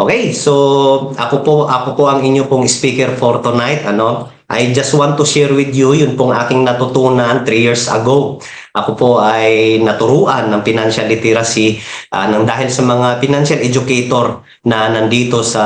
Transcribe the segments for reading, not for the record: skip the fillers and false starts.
Okay, so ako po ang inyo pong speaker for tonight, ano. I just want to share with you yun pong aking natutunan 3 years ago. Ako po ay naturuan ng financial literacy nang dahil sa mga financial educator na nandito sa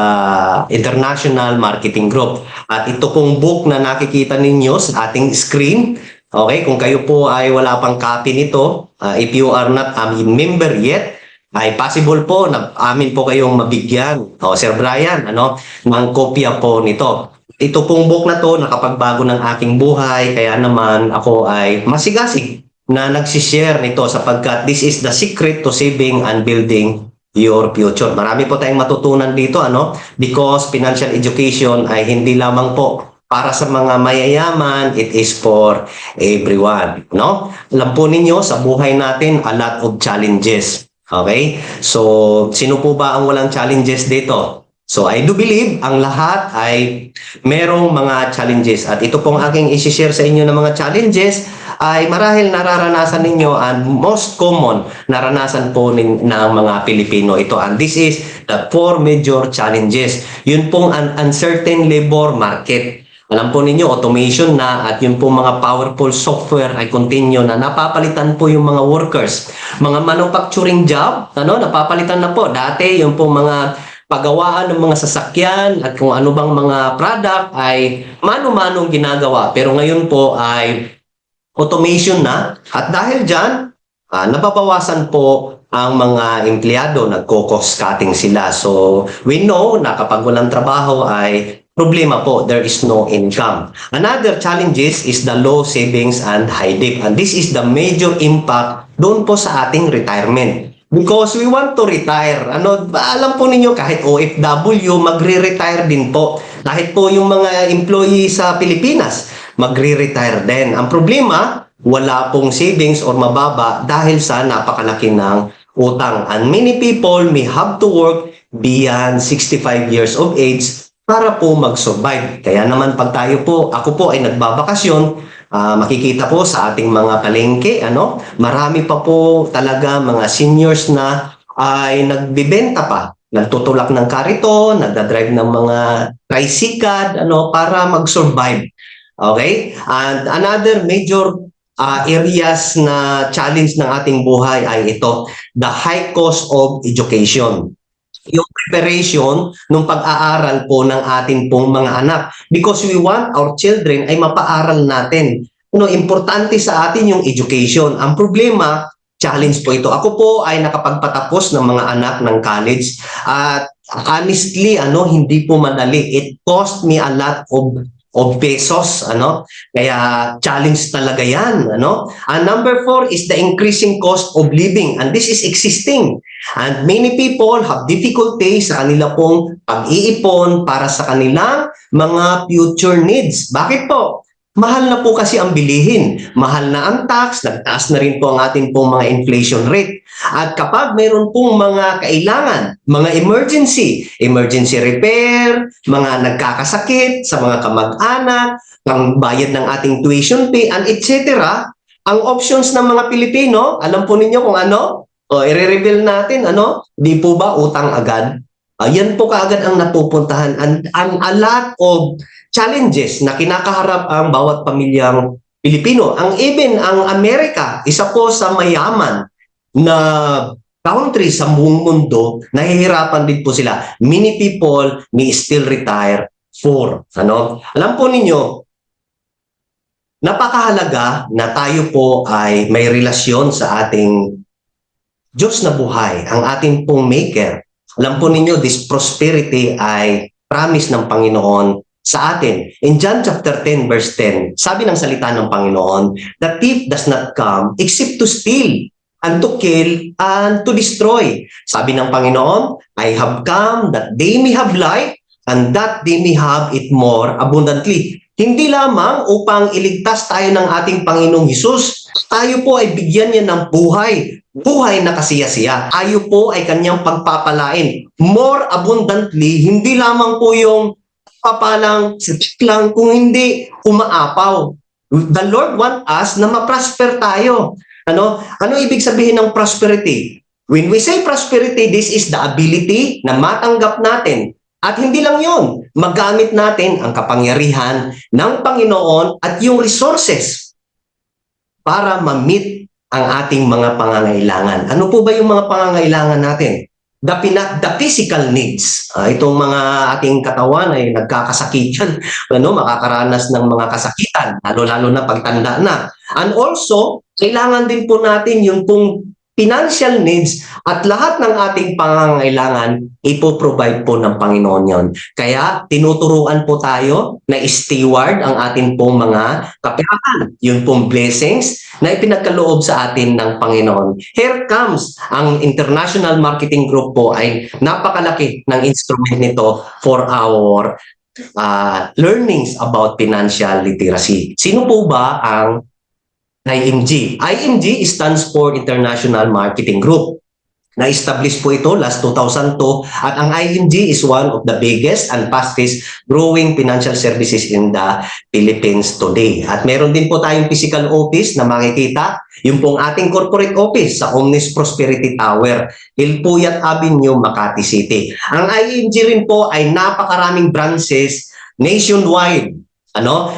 International Marketing Group. At ito pong book na nakikita ninyo sa ating screen, okay, kung kayo po ay wala pang copy nito, if you are not a member yet, ay possible po na amin po kayong mabigyan. O, Sir Brian, ano, ng kopya po nito. Ito pong book na to, nakapagbago ng aking buhay, kaya naman ako ay masigasig na nagsishare nito sapagkat this is the secret to saving and building your future. Marami po tayong matutunan dito, ano, because financial education ay hindi lamang po para sa mga mayayaman, it is for everyone, no? Alam po ninyo, sa buhay natin, a lot of challenges. Okay? So, sino po ba ang walang challenges dito? So, I do believe ang lahat ay merong mga challenges. At ito pong aking isi-share sa inyo ng mga challenges ay marahil nararanasan ninyo and most common naranasan po ng mga Pilipino ito. And this is the 4 major challenges. Yun pong an uncertain labor market. Alam po ninyo, automation na at yung po mga powerful software ay continue na napapalitan po yung mga workers. Mga manufacturing job, ano, napapalitan na po. Dati yung po mga paggawaan ng mga sasakyan at kung ano bang mga product ay mano-manong ginagawa. Pero ngayon po ay automation na at dahil dyan, nababawasan po ang mga empleyado, nagko-cost cutting sila. So, we know na kapag walang trabaho ay problema po, there is no income. Another challenges is the low savings and high debt. And this is the major impact doon po sa ating retirement. Because we want to retire. Ano, alam po ninyo, kahit OFW, magre-retire din po. Kahit po yung mga employee sa Pilipinas, magre-retire din. Ang problema, wala pong savings or mababa dahil sa napakalaki ng utang. And many people may have to work beyond 65 years of age para po mag-survive. Kaya naman pag tayo po, ako po ay nagbabakasyon, makikita po sa ating mga palengke, ano, marami pa po talaga mga seniors na ay nagbibenta pa, nagtutulak ng kariton, nagdadrive ng mga tricycle, ano, para mag-survive. Okay? And another major areas na challenge ng ating buhay ay ito, the high cost of education. Yung preparation ng pag-aaral po ng ating pong mga anak. Because we want our children ay mapaaral natin. Importante sa atin yung education. Ang problema, challenge po ito. Ako po ay nakapagpatapos ng mga anak ng college. At honestly, hindi po madali. It cost me a lot of pesos, kaya challenge talaga yan, And number 4 is the increasing cost of living, and this is existing, and many people have difficulty sa kanila pong pag-iipon para sa kanilang mga future needs. Bakit po? Mahal na po kasi ang bilihin, mahal na ang tax, nagtaas na rin po ang ating pong mga inflation rate. At kapag mayroon pong mga kailangan, mga emergency repair, mga nagkakasakit sa mga kamag-anak, ang bayad ng ating tuition fee, and etc., ang options ng mga Pilipino, alam po ninyo kung ano? I-reveal natin, di po ba utang agad? Yan po kaagad ang napupuntahan, and a lot of challenges na kinakaharap ang bawat pamilyang Pilipino. Even ang Amerika, isa po sa mayaman na country sa buong mundo, nahihirapan din po sila. Many people may still retire for. Alam po ninyo, napakahalaga na tayo po ay may relasyon sa ating Diyos na buhay, ang ating pong maker. Alam po ninyo, this prosperity ay promise ng Panginoon sa atin. In John chapter 10 verse 10, sabi ng salita ng Panginoon, the thief does not come except to steal and to kill and to destroy. Sabi ng Panginoon, I have come that they may have life and that they may have it more abundantly. Hindi lamang upang iligtas tayo ng ating Panginoong Hesus, tayo po ay bigyan niya ng buhay na kasiyasiya. Tayo po ay kanyang pagpapalain more abundantly, hindi lamang po yung papalang, lang, kung hindi umaapaw. The Lord want us na ma-prosper tayo. Ano ibig sabihin ng prosperity? When we say prosperity, this is the ability na matanggap natin. At hindi lang yon, magamit natin ang kapangyarihan ng Panginoon at yung resources para ma-meet ang ating mga pangangailangan. Ano po ba yung mga pangangailangan natin? The physical needs. Itong mga ating katawan ay nagkakasakitan, makakaranas ng mga kasakitan, lalo-lalo na pagtanda na. And also, kailangan din po natin yung pong financial needs at lahat ng ating pangangailangan ipo-provide po ng Panginoon yon. Kaya tinuturuan po tayo na steward ang ating pong mga kaperahan, yung pong blessings na ipinagkaloob sa atin ng Panginoon. Here comes ang International Marketing Group po ay napakalaki ng instrument nito for our learnings about financial literacy. Sino po ba ang IMG? IMG stands for International Marketing Group. Na-establish po ito last 2002 at ang IMG is one of the biggest and fastest growing financial services in the Philippines today. At meron din po tayong physical office na makikita, yung pong ating corporate office sa Omnis Prosperity Tower, Ilpuyat Avenue, Makati City. Ang IMG rin po ay napakaraming branches nationwide.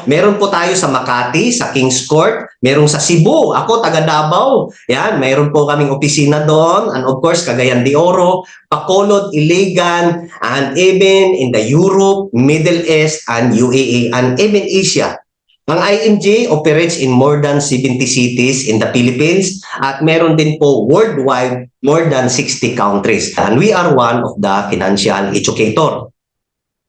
Meron po tayo sa Makati, sa Kings Court, merong sa Cebu, ako taga Davao. Yan, meron po kaming opisina doon, and of course Cagayan de Oro, Bacolod, Iligan, and even in the Europe, Middle East, and UAE, and even Asia. Ang IMG operates in more than 70 cities in the Philippines at meron din po worldwide more than 60 countries. And we are one of the financial educator.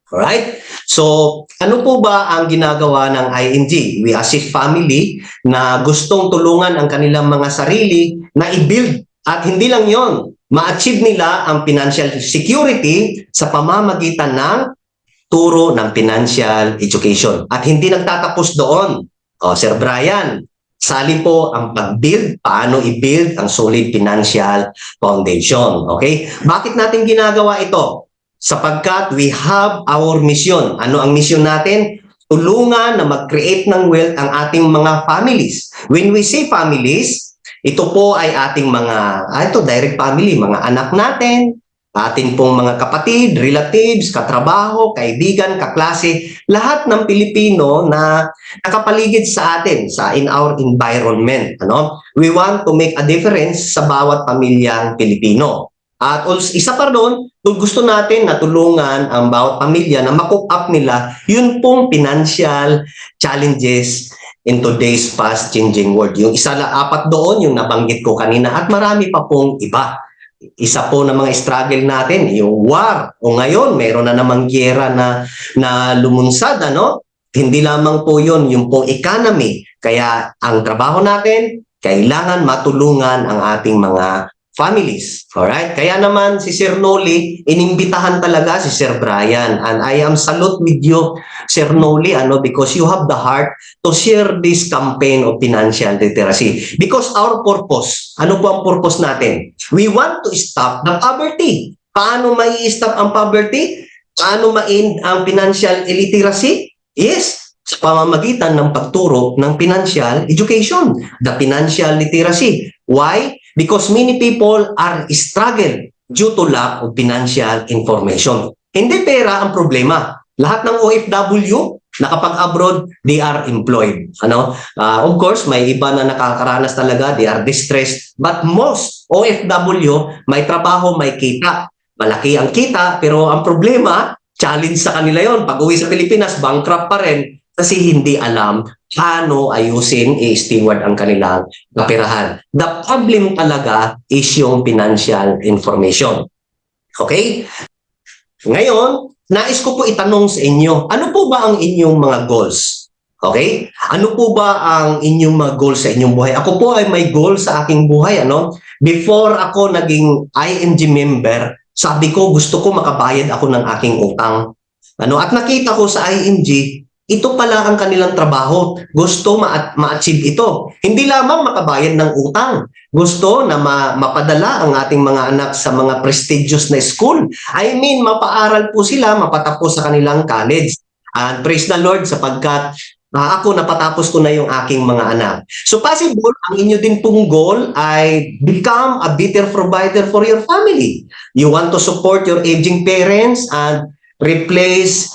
Alright? So, ano po ba ang ginagawa ng IMG? We assist family na gustong tulungan ang kanilang mga sarili na i-build. At hindi lang yon, ma-achieve nila ang financial security sa pamamagitan ng turo ng financial education. At hindi nagtatapos doon. Sir Brian, sali po ang pag-build, paano i-build ang solid financial foundation. Okay? Bakit natin ginagawa ito? Sapagkat we have our mission. Ano ang mission natin? Tulungan na mag-create ng wealth ang ating mga families. When we say families, ito po ay ating mga, direct family, mga anak natin, ating pong mga kapatid, relatives, katrabaho, kaibigan, kaklase, lahat ng Pilipino na nakapaligid sa atin, in our environment. We want to make a difference sa bawat pamilyang Pilipino. At also, isa pa doon, gusto natin na tulungan ang bawat pamilya na ma-cope up nila yun pong financial challenges in today's fast-changing world. Yung apat doon, yung nabanggit ko kanina, at marami pa pong iba. Isa po na mga struggle natin, yung war. O ngayon, meron na namang gyera na lumunsad, Hindi lamang po yun, yung pong economy. Kaya ang trabaho natin, kailangan matulungan ang ating mga families. Alright? Kaya naman si Sir Noli, inimbitahan talaga si Sir Brian. And I am salute with you, Sir Noli, because you have the heart to share this campaign of financial literacy. Because our purpose, ano po ang purpose natin? We want to stop the poverty. Paano mai-stop ang poverty? Paano ma-end ang financial illiteracy? Yes, sa pamamagitan ng pagturo ng financial education, the financial literacy. Why? Because many people are struggle due to lack of financial information. Hindi pera ang problema. Lahat ng OFW, nakapag-abroad, they are employed. Of course, may iba na nakakaranas talaga, they are distressed. But most OFW, may trabaho, may kita. Malaki ang kita, pero ang problema, challenge sa kanila yon. Pag uwi sa Pilipinas, bankrupt pa rin kasi hindi alam paano ayusin, i-steward ang kanilang kaperahan. The problem talaga is yung financial information. Okay? Ngayon, nais ko po itanong sa inyo, ano po ba ang inyong mga goals? Okay? Ano po ba ang inyong mga goals sa inyong buhay? Ako po ay may goal sa aking buhay. Before ako naging IMG member, sabi ko gusto ko makabayad ako ng aking utang. At nakita ko sa IMG, ito pala ang kanilang trabaho. Gusto ma-achieve ito. Hindi lamang makabayad ng utang. Gusto na mapadala ang ating mga anak sa mga prestigious na school. I mean, mapaaral po sila, mapatapos sa kanilang college. And praise the Lord sapagkat Ako, napatapos ko na yung aking mga anak. So possible, ang inyo din pong goal ay become a better provider for your family. You want to support your aging parents and replace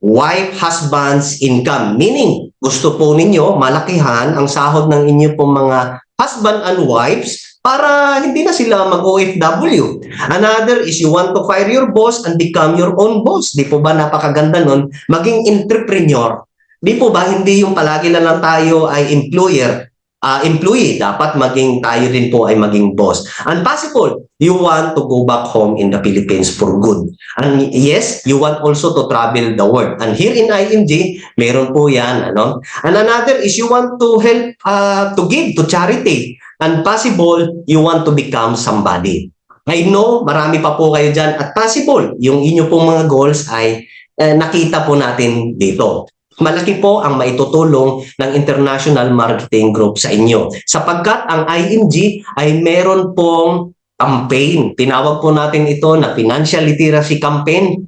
wife, husband's income. Meaning, gusto po ninyo malakihan ang sahod ng inyo pong mga husband and wives para hindi na sila mag-OFW. Another is you want to fire your boss and become your own boss. Di po ba napakaganda nun? Maging entrepreneur. Di po ba hindi yung palagi na lang tayo ay employee, dapat maging tayo din po ay maging boss. And possible, you want to go back home in the Philippines for good. And yes, you want also to travel the world. And here in IMG, meron po yan. Ano? And another is you want to help to give to charity. And possible, you want to become somebody. I know, marami pa po kayo dyan. At possible, yung inyo pong mga goals ay nakita po natin dito. Malaki po ang maitutulong ng International Marketing Group sa inyo. Sapagkat ang IMG ay meron pong campaign. Tinawag po natin ito na Financial Literacy Campaign.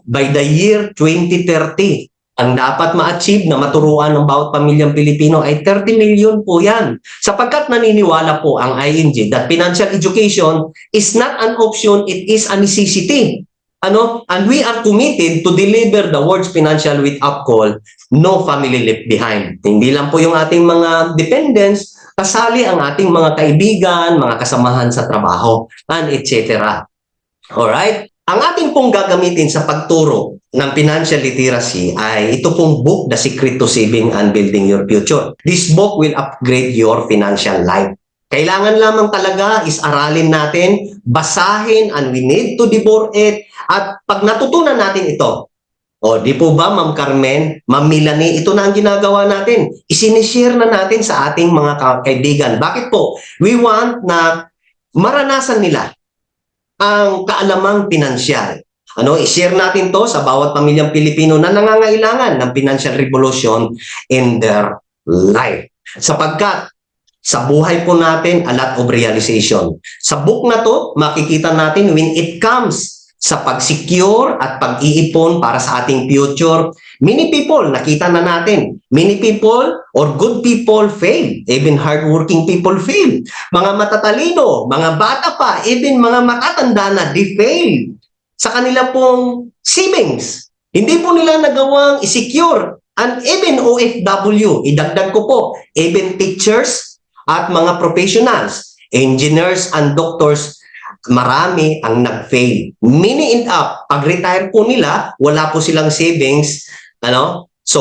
By the year 2030. Ang dapat ma-achieve na maturuan ng bawat pamilyang Pilipino ay 30 million po yan. Sapagkat naniniwala po ang IMG that financial education is not an option, it is a necessity. And we are committed to deliver the world's financial wake-up call, no family left behind. Hindi lang po yung ating mga dependents, kasali ang ating mga kaibigan, mga kasamahan sa trabaho, and etc. Alright? Ang ating pong gagamitin sa pagturo ng financial literacy ay ito pong book, The Secret to Saving and Building Your Future. This book will upgrade your financial life. Kailangan lamang talaga is aralin natin, basahin, and we need to devour it. At pag natutunan natin ito, di po ba, Ma'am Carmen, Ma'am Melanie, ito na ang ginagawa natin. Isinishare na natin sa ating mga kaibigan. Bakit po? We want na maranasan nila ang kaalamang pinansyal. I-share natin to sa bawat pamilyang Pilipino na nangangailangan ng financial revolution in their life. Sapagkat sa buhay po natin, a lot of realization. Sa book na to, makikita natin when it comes sa pag-secure at pag-iipon para sa ating future. Many people, nakita na natin, many people or good people fail. Even hardworking people fail. Mga matatalino, mga bata pa, even mga matatanda na, they fail sa kanila pong savings. Hindi po nila nagawang i-secure. And even OFW, idagdag ko po, even teachers at mga professionals, engineers and doctors, marami ang nag-fail. Meaning pag-retire po nila, wala po silang savings. So,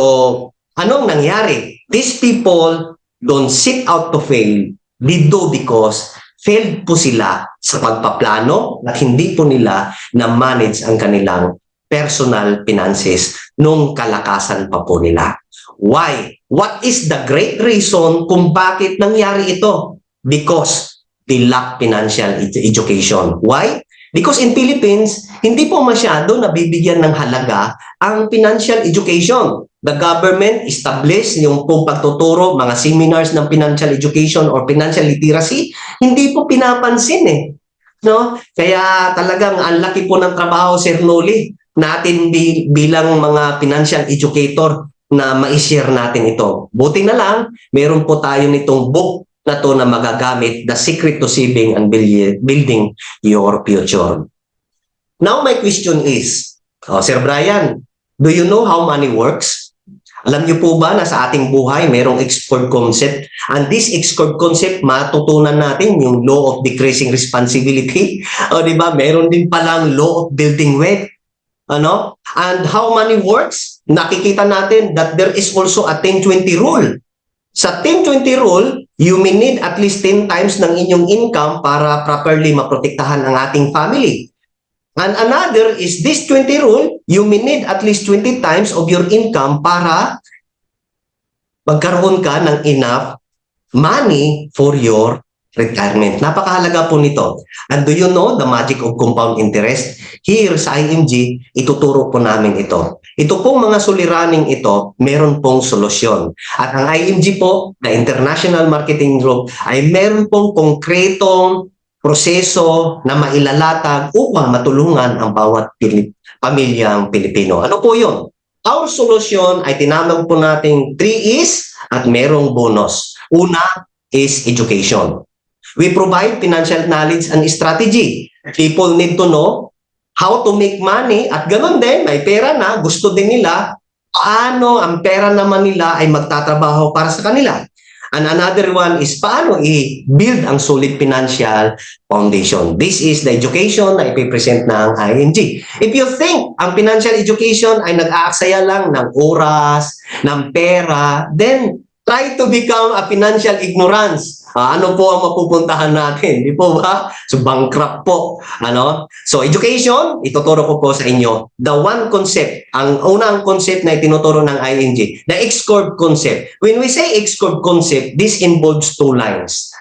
anong nangyari? These people don't sit out to fail. They do because failed po sila sa pagpaplano at hindi po nila na-manage ang kanilang personal finances nung kalakasan pa po nila. Why? What is the great reason kung bakit nangyari ito? Because they lack financial education. Why? Because in Philippines, hindi po masyado nabibigyan ng halaga ang financial education. The government established yung pong pagtuturo, mga seminars ng financial education or financial literacy, hindi po pinapansin Kaya talagang ang laki po ng trabaho, Sir Noli, natin bilang mga financial educator na ma-share natin ito. Buti na lang, meron po tayo nitong book na to na magagamit, The Secret to Saving and Building Your Future. Now, my question is, Sir Brian, do you know how money works? Alam niyo po ba na sa ating buhay mayroong X-Cord concept? And this X-Cord concept, matutunan natin yung law of decreasing responsibility. Di ba? Meron din palang law of building wealth. And how money works? Nakikita natin that there is also a 10-20 rule. Sa 10-20 rule, you may need at least 10 times ng inyong income para properly maprotektahan ang ating family. And another is this 20 rule, you may need at least 20 times of your income para magkaroon ka ng enough money for your retirement. Napakahalaga po nito. And do you know the magic of compound interest? Here sa IMG, ituturo po namin ito. Ito pong mga suliraning ito, meron pong solusyon. At ang IMG po, the International Marketing Group, ay meron pong konkretong proseso na mailalatag upang matulungan ang bawat pamilyang Pilipino. Ano po yun? Our solution ay tinawag po nating 3 E's at merong bonus. Una is education. We provide financial knowledge and strategy. People need to know how to make money at ganun din, may pera na, gusto din nila, paano ang pera naman nila ay magtatrabaho para sa kanila. And another one is paano i-build ang solid financial foundation. This is the education na ipipresent ng ING. If you think ang financial education ay nag-aaksaya lang ng oras, ng pera, then try to become a financial ignorance. Ano po ang mapupuntahan natin? Di po ba? So, bankrupt po. So, education, ituturo ko po sa inyo. The one concept, ang unang concept na itinuturo ng ING, the X-curve concept. When we say X-curve concept, this involves 2 lines.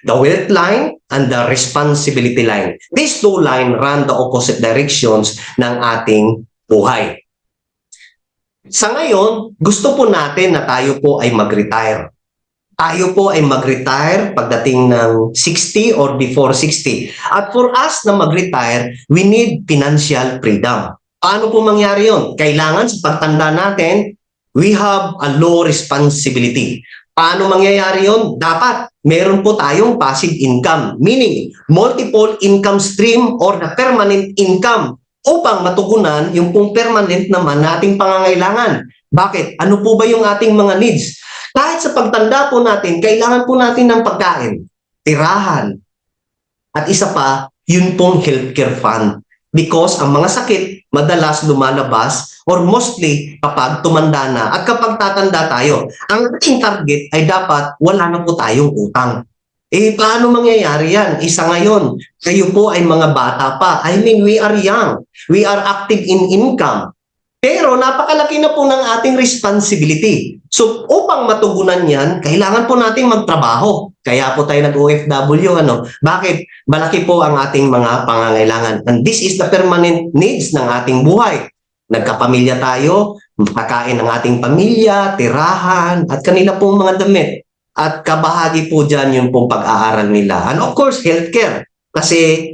The wealth line and the responsibility line. These 2 lines run the opposite directions ng ating buhay. Sa ngayon, gusto po natin na tayo po ay mag-retire. Tayo po ay mag-retire pagdating ng 60 or before 60. At for us na mag-retire, we need financial freedom. Paano po mangyari yun? Kailangan sa pagtanda natin, we have a low responsibility. Paano mangyayari yun? Dapat meron po tayong passive income, meaning multiple income stream or the permanent income upang matugunan yung pong permanent naman nating pangangailangan. Bakit? Ano po ba yung ating mga needs? Kahit sa pagtanda po natin, kailangan po natin ng pagkain, tirahan, at isa pa, yun pong healthcare fund. Because ang mga sakit, madalas lumalabas or mostly kapag tumanda na at kapag tatanda tayo. Ang ating target ay dapat wala na po tayong utang. Paano mangyayari yan? Isa ngayon, kayo po ay mga bata pa. I mean, we are young. We are active in income. Pero napakalaki na po ng ating responsibility. So, upang matugunan yan, kailangan po nating magtrabaho. Kaya po tayo nag-OFW. Bakit? Malaki po ang ating mga pangangailangan. And this is the permanent needs ng ating buhay. Nagkapamilya tayo, makakain ng ating pamilya, tirahan, at kanila pong mga damit. At kabahagi po dyan yung pong pag-aaral nila. And of course, healthcare. Kasi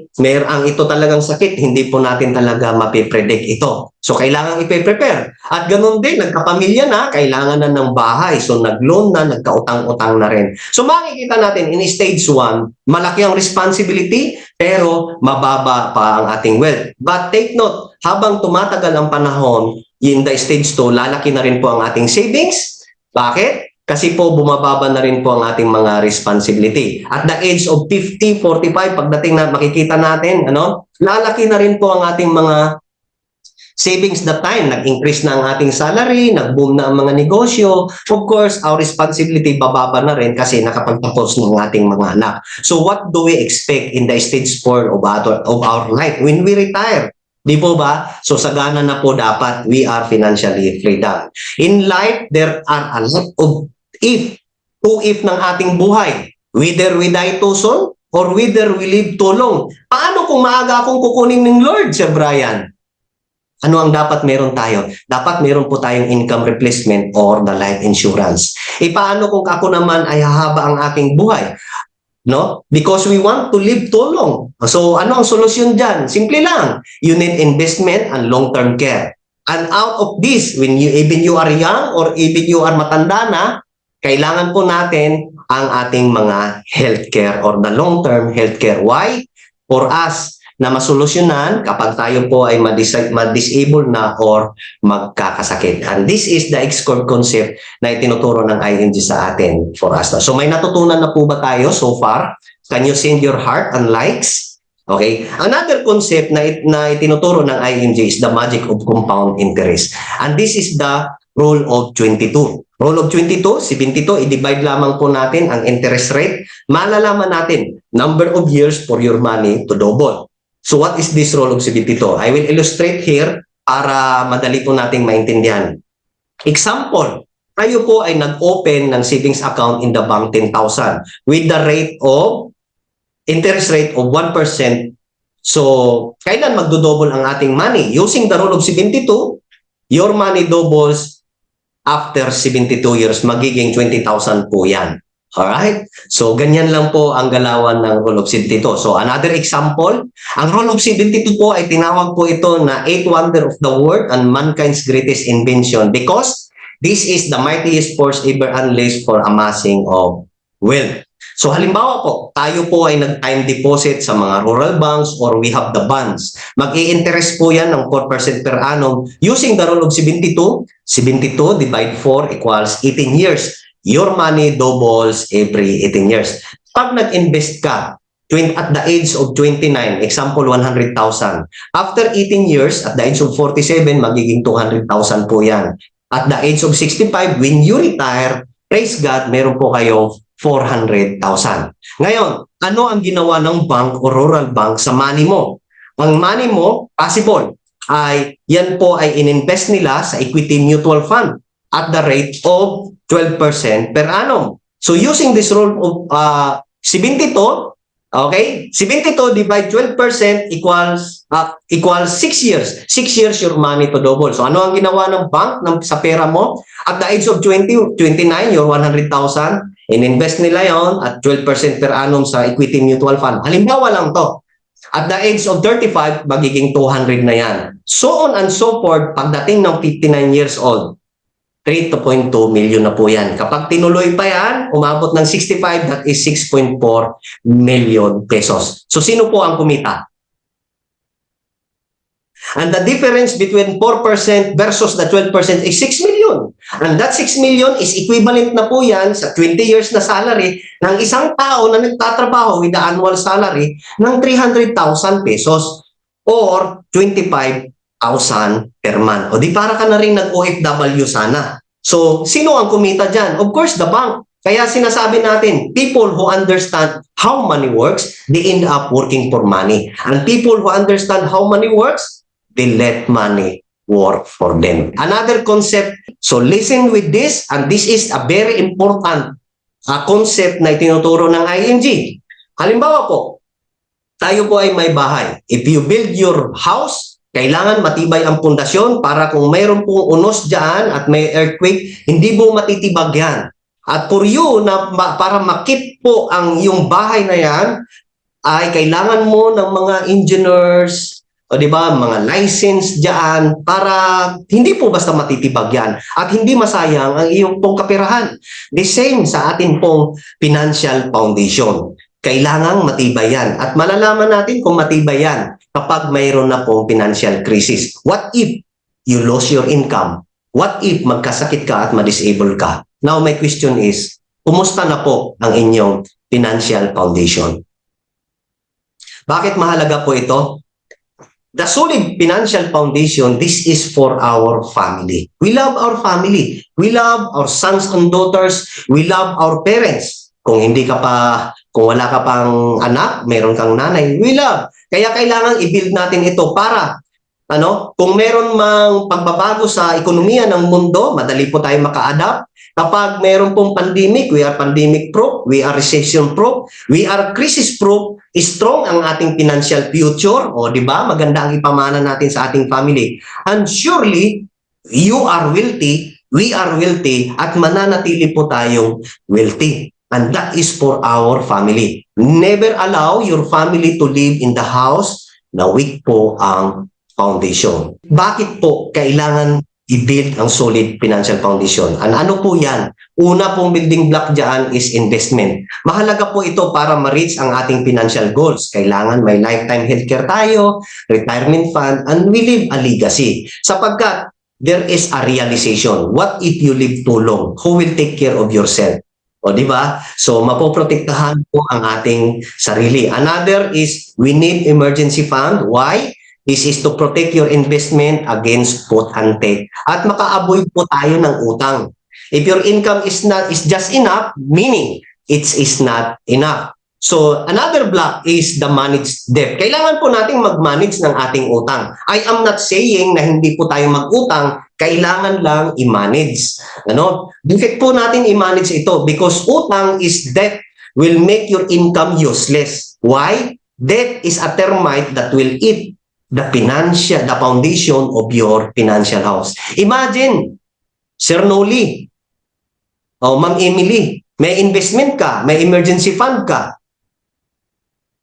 ang ito talagang sakit, hindi po natin talaga mapipredict ito. So, kailangan ipe-prepare. At ganun din, nagkapamilya na, kailangan na ng bahay. So, nag-loan na, nagkautang-utang na rin. So, makikita natin, in stage 1, malaki ang responsibility, pero mababa pa ang ating wealth. But take note, habang tumatagal ang panahon, in the stage 2, lalaki na rin po ang ating savings. Bakit? Kasi po bumababa na rin po ang ating mga responsibility. At the age of 50, 45, pagdating na makikita natin, lalaki na rin po ang ating mga savings that time. Nag-increase na ang ating salary, nag-boom na ang mga negosyo. Of course, our responsibility bababa na rin kasi nakapagtapos ng ating mga anak. So what do we expect in the stage 4 of our life when we retire? Di po ba? So sagana na po dapat we are financially freedom. In life, there are a lot of if ng ating buhay. Whether we die too soon or whether we live too long. Paano kung maaga akong kukunin ng Lord, Sir Brian? Ano ang dapat meron tayo? Dapat meron po tayong income replacement or the life insurance. Paano kung ako naman ay hahaba ang aking buhay? Because we want to live too long. So, ano ang solusyon dyan? Simple lang. You need investment and long-term care. And out of this, even you are young or even you are matanda na, kailangan po natin ang ating mga healthcare or the long-term healthcare. Why? For us na masolusyonan kapag tayo po ay ma-disable na or magkakasakit. And this is the X-curve concept na itinuturo ng ING sa atin for us. So may natutunan na po ba tayo so far? Can you send your heart and likes? Okay. Another concept na itinuturo ng ING is the magic of compound interest. And this is the rule of 22. Rule of 22, 72, i-divide lamang po natin ang interest rate. Malalaman natin number of years for your money to double. So what is this rule of 72? I will illustrate here para madali po nating maintindihan. Example, tayo po ay nag-open ng savings account in the bank 10,000 with the interest rate of 1%. So, kailan magdo-double ang ating money? Using the rule of 72, your money doubles after 72 years, magiging 20,000 po yan. Alright? So, ganyan lang po ang galawan ng Rule of 72. So, another example, ang Rule of 72 po ay tinawag po ito na eighth wonder of the world and mankind's greatest invention because this is the mightiest force ever unleashed for amassing of wealth. So, halimbawa po, tayo po ay nag-time deposit sa mga rural banks or we have the bonds. Mag-i-interest po yan ng 4% per annum using the Rule of 72. 72 divide 4 equals 18 years. Your money doubles every 18 years. Pag nag-invest ka at the age of 29, example 100,000. After 18 years, at the age of 47, magiging 200,000 po yan. At the age of 65, when you retire, praise God, meron po kayong 400,000. Ngayon, ano ang ginawa ng bank o rural bank sa money mo? Ang money mo, possible, ay yan po ay ininvest nila sa equity mutual fund at the rate of 12% per annum. So using this rule of 72, okay, 72 divide 12% equals 6 years. 6 years your money to double. So ano ang ginawa ng bank sa pera mo? At the age of 29, your 100,000, ininvest nila yon at 12% per annum sa equity mutual fund. Halimbawa lang to. At the age of 35, magiging 200 na yan. So on and so forth, pagdating ng 59 years old, 3.2 million na po yan. Kapag tinuloy pa yan, umabot ng 65, that is 6.4 million pesos. So sino po ang kumita? And the difference between 4% versus the 12% is 6 million. And that 6 million is equivalent na po yan sa 20 years na salary ng isang tao na nagtatrabaho with the annual salary ng 300,000 pesos or 25,000 per month. O di para ka na rin nag-OFW sana. So, sino ang kumita dyan? Of course, the bank. Kaya sinasabi natin, people who understand how money works, they end up working for money. And people who understand how money works, they let money work for them. Another concept, so listen with this, and this is a very important concept na itinuturo ng ING. Halimbawa po, tayo po ay may bahay. If you build your house, kailangan matibay ang pundasyon para kung mayroon pong unos dyan at may earthquake, hindi mo matitibag yan. At for you, para makip po ang yung bahay na yan, ay kailangan mo ng mga engineers, o di ba, mga license diyan para hindi po basta matitibag yan at hindi masayang ang iyong pong kapirahan. The same sa atin pong financial foundation. Kailangang matibay yan at malalaman natin kung matibay yan kapag mayroon na pong financial crisis. What if you lose your income? What if magkasakit ka at ma-disable ka? Now my question is, kumusta na po ang inyong financial foundation? Bakit mahalaga po ito? The solid financial foundation, this is for our family. We love our family. We love our sons and daughters. We love our parents. Kung wala ka pang anak, meron kang nanay, we love. Kaya kailangan i-build natin ito para, kung meron mang pagbabago sa ekonomiya ng mundo, madali po tayo maka-adapt. Kapag meron pong pandemic, we are pandemic proof, we are recession proof, we are crisis proof, strong ang ating financial future, o di ba? Maganda ang ipamana natin sa ating family. And surely, you are wealthy, we are wealthy, at mananatili po tayong wealthy. And that is for our family. Never allow your family to live in the house na weak po ang foundation. Bakit po kailangan i-build ang solid financial foundation? Ano po yan? Una pong building block dyan is investment. Mahalaga po ito para ma-reach ang ating financial goals. Kailangan may lifetime healthcare tayo, retirement fund, and we leave a legacy. Sapagkat there is a realization. What if you live too long? Who will take care of yourself? O di ba? So mapoprotektahan po ang ating sarili. Another is we need emergency fund. Why? This is to protect your investment against put and take. At maka-avoid po tayo ng utang. If your income is just enough, meaning it is not enough. So another block is the managed debt. Kailangan po nating mag-manage ng ating utang. I am not saying na hindi po tayo mag-utang, kailangan lang i-manage. Bakit po natin i-manage ito? Because utang is debt will make your income useless. Why? Debt is a termite that will eat the foundation of your financial house. Imagine, Sir Noli, Ma'am Emily, May investment ka, may emergency fund ka,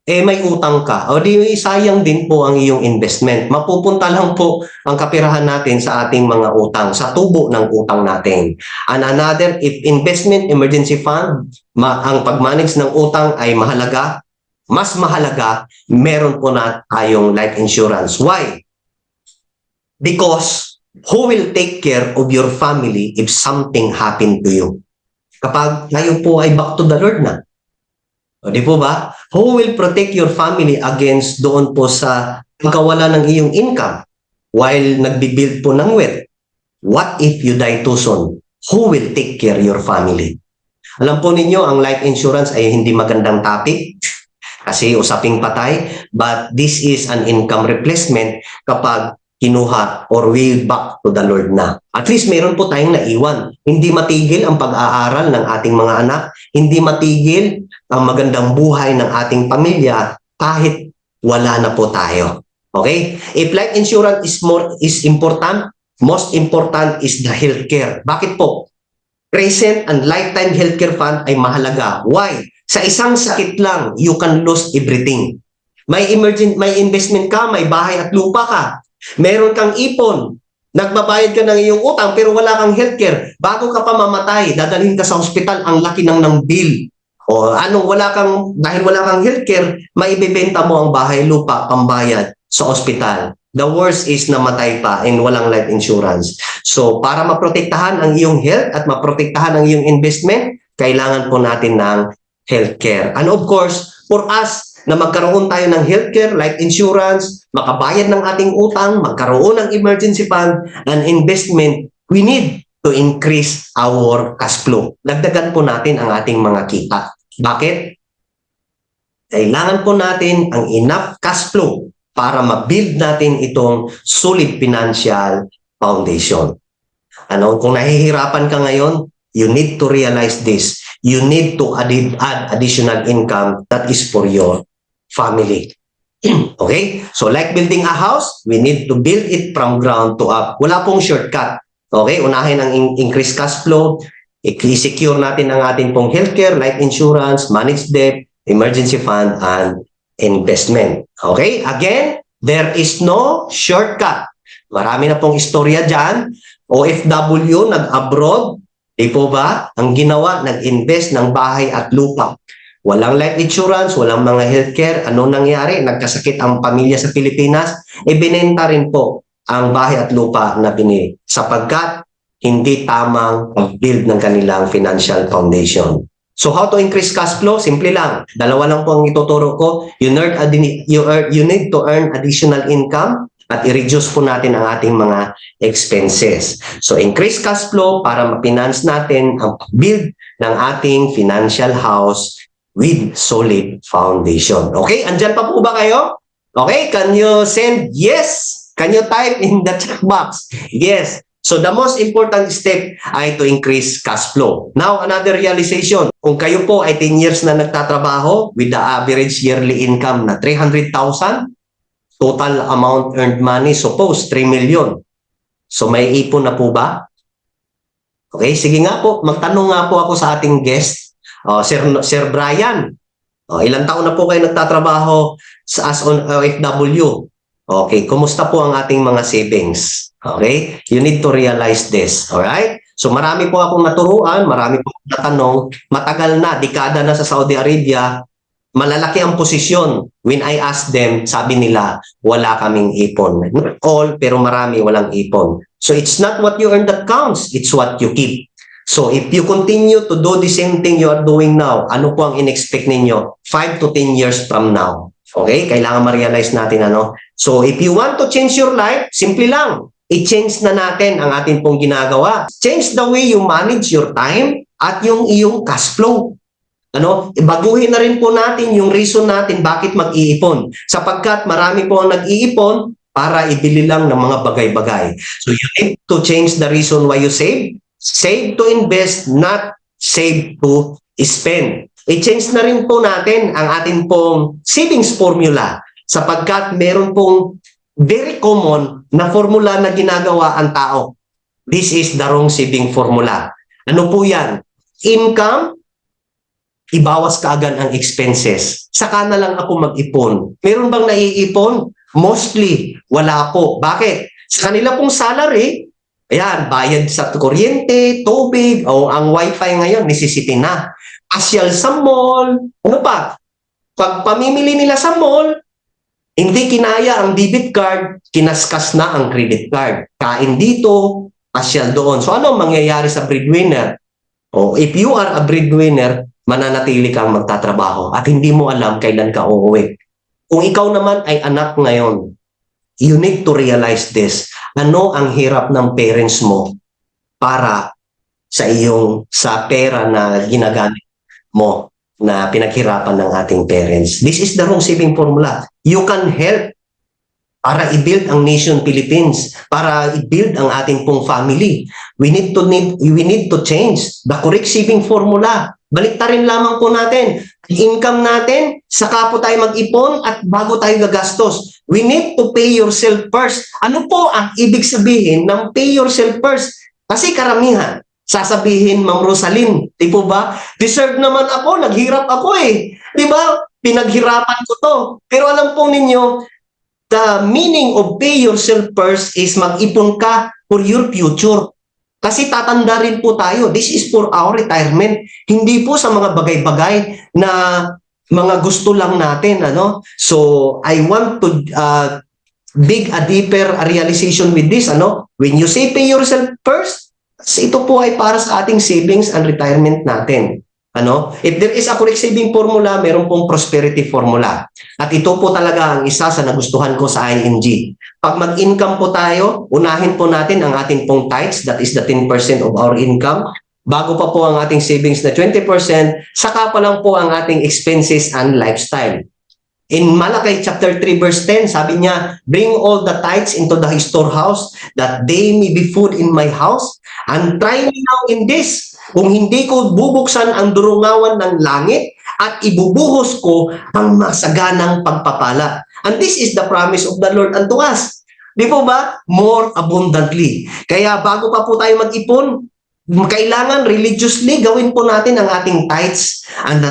may utang ka, o di sayang din po ang iyong investment. Mapupunta lang po ang kapirahan natin sa ating mga utang, sa tubo ng utang natin. And another, if investment, emergency fund, ang pag-manage ng utang ay mahalaga, mas mahalaga, meron po na tayong life insurance. Why? Because who will take care of your family if something happened to you? Kapag tayo po ay back to the Lord na. O, di po ba? Who will protect your family against doon po sa pagkawala ng iyong income while nagbibuild po ng wealth? What if you die too soon? Who will take care your family? Alam po ninyo, ang life insurance ay hindi magandang topic kasi usaping patay, but this is an income replacement kapag kinuha or way back to the Lord na. At least meron po tayong naiwan. Hindi matigil ang pag-aaral ng ating mga anak, hindi matigil ang magandang buhay ng ating pamilya kahit wala na po tayo. Okay? If life insurance is important, most important is the healthcare. Bakit po? Present and lifetime healthcare fund ay mahalaga. Why? Sa isang sakit lang, you can lose everything. May investment ka, may bahay at lupa ka. Meron kang ipon, nagbabayad ka ng iyong utang pero wala kang healthcare. Bago ka pa mamatay, dadalhin ka sa ospital, ang laki ng bill. O anong dahil wala kang healthcare, maibebenta mo ang bahay, lupa, pambayad sa ospital. The worst is namatay pa and walang life insurance. So para maprotektahan ang iyong health at maprotektahan ang iyong investment, kailangan po natin ng healthcare. And of course, for us, na magkaroon tayo ng healthcare, life insurance, makabayad ng ating utang, magkaroon ng emergency fund, and investment, we need to increase our cash flow. Dagdagan po natin ang ating mga kita. Bakit? Kailangan po natin ang enough cash flow para ma-build natin itong solid financial foundation. Kung nahihirapan ka ngayon, you need to realize this. You need to add additional income that is for your family. Okay? So like building a house, we need to build it from ground to up. Wala pong shortcut. Okay? Unahin ang increased cash flow, i-secure natin ang ating pong healthcare, life insurance, managed debt, emergency fund, and investment. Okay? Again, there is no shortcut. Marami na pong istorya dyan. OFW, nag-abroad, di po ba? Ang ginawa, nag-invest ng bahay at lupa. Walang life insurance, walang mga healthcare. Ano nangyari? Nagkasakit ang pamilya sa Pilipinas. Ibinenta rin po ang bahay at lupa na binili sapagkat hindi tamang pag-build ng kanilang financial foundation. So how to increase cash flow? Simple lang. Dalawa lang po ang ituturo ko. You need to earn additional income at i-reduce po natin ang ating mga expenses. So increase cash flow para ma-finance natin ang build ng ating financial house with solid foundation. Okay? Andyan pa po ba kayo? Okay? Can you send yes? Can you type in the chat box? Yes. So the most important step ay to increase cash flow. Now, another realization. Kung kayo po ay 10 years na nagtatrabaho with the average yearly income na 300,000, total amount earned money, suppose 3 million. So may ipon na po ba? Okay, sige nga po. Magtanong nga po ako sa ating guest. Sir Brian, ilang taon na po kayo nagtatrabaho as on OFW? Okay, kumusta po ang ating mga savings? Okay, you need to realize this. Alright? So marami po akong naturuan, marami po akong natanong, matagal na, dekada na sa Saudi Arabia, malalaki ang posisyon. When I ask them, sabi nila, wala kaming ipon. Not all, pero marami walang ipon. So it's not what you earn that counts, it's what you keep. So if you continue to do the same thing you are doing now, ano po ang in-expect ninyo? 5 to 10 years from now. Okay? Kailangan ma-realize natin ano. So if you want to change your life, simple lang. I-change na natin ang ating pong ginagawa. Change the way you manage your time at yung iyong cash flow. Baguhin na rin po natin yung reason natin bakit mag-iipon. Sapagkat marami po ang nag-iipon para ibili lang ng mga bagay-bagay. So you need to change the reason why you save. Save to invest, not save to spend. I-change na rin po natin ang ating pong savings formula sapagkat meron pong very common na formula na ginagawa ang tao. This is the wrong saving formula. Ano po yan? Income ibawas kaagad ang expenses. Saka na lang ako mag-ipon. Meron bang naiipon? Mostly, wala po. Bakit? Sa kanila pong salary, ayan, bayad sa kuryente, tubig, o ang wifi ngayon, necessity na. Asyal sa mall, ano pa? Pag pamimili nila sa mall, hindi kinaya ang debit card, kinaskas na ang credit card. Kain dito, asyal doon. So ano ang mangyayari sa breadwinner? O if you are a breadwinner, mananatili kang magtatrabaho at hindi mo alam kailan ka uuwi. Kung ikaw naman ay anak ngayon, you need to realize this. Ano ang hirap ng parents mo para sa pera na ginagamit mo na pinaghirapan ng ating parents? This is the wrong saving formula. You can help para i-build ang nation Philippines, para i-build ang ating pong family. We need to change the correct saving formula. Baliktarin lamang po natin. Income natin, saka po tayo mag-ipon at bago tayo gagastos. We need to pay yourself first. Ano po ang ibig sabihin ng pay yourself first? Kasi karamihan, sasabihin, Ma'am Rosalyn, di po ba? Deserve naman ako, naghirap ako eh. Di ba? Pinaghirapan ko to. Pero alam po ninyo, the meaning of pay yourself first is mag-ipon ka for your future. Kasi tatanda rin po tayo. This is for our retirement. Hindi po sa mga bagay-bagay na mga gusto lang natin. Ano? So, I want to dig a deeper realization with this. Ano? When you say pay yourself first, ito po ay para sa ating savings and retirement natin. Ano? If there is a correct saving formula, meron pong prosperity formula. At ito po talaga ang isa sa nagustuhan ko sa ING. Pag mag-income po tayo, unahin po natin ang ating pong tithes, that is the 10% of our income. Bago pa po ang ating savings na 20%, saka pa lang po ang ating expenses and lifestyle. In Malakay chapter 3 verse 10, sabi niya, bring all the tithes into the storehouse, that they may be food in my house, and try me now in this, kung hindi ko bubuksan ang durungawan ng langit at ibubuhos ko ang masaganang pagpapala. And this is the promise of the Lord unto us. Di po ba? More abundantly. Kaya bago pa po tayo mag-ipon, kailangan religiously gawin po natin ang ating tithes. Ang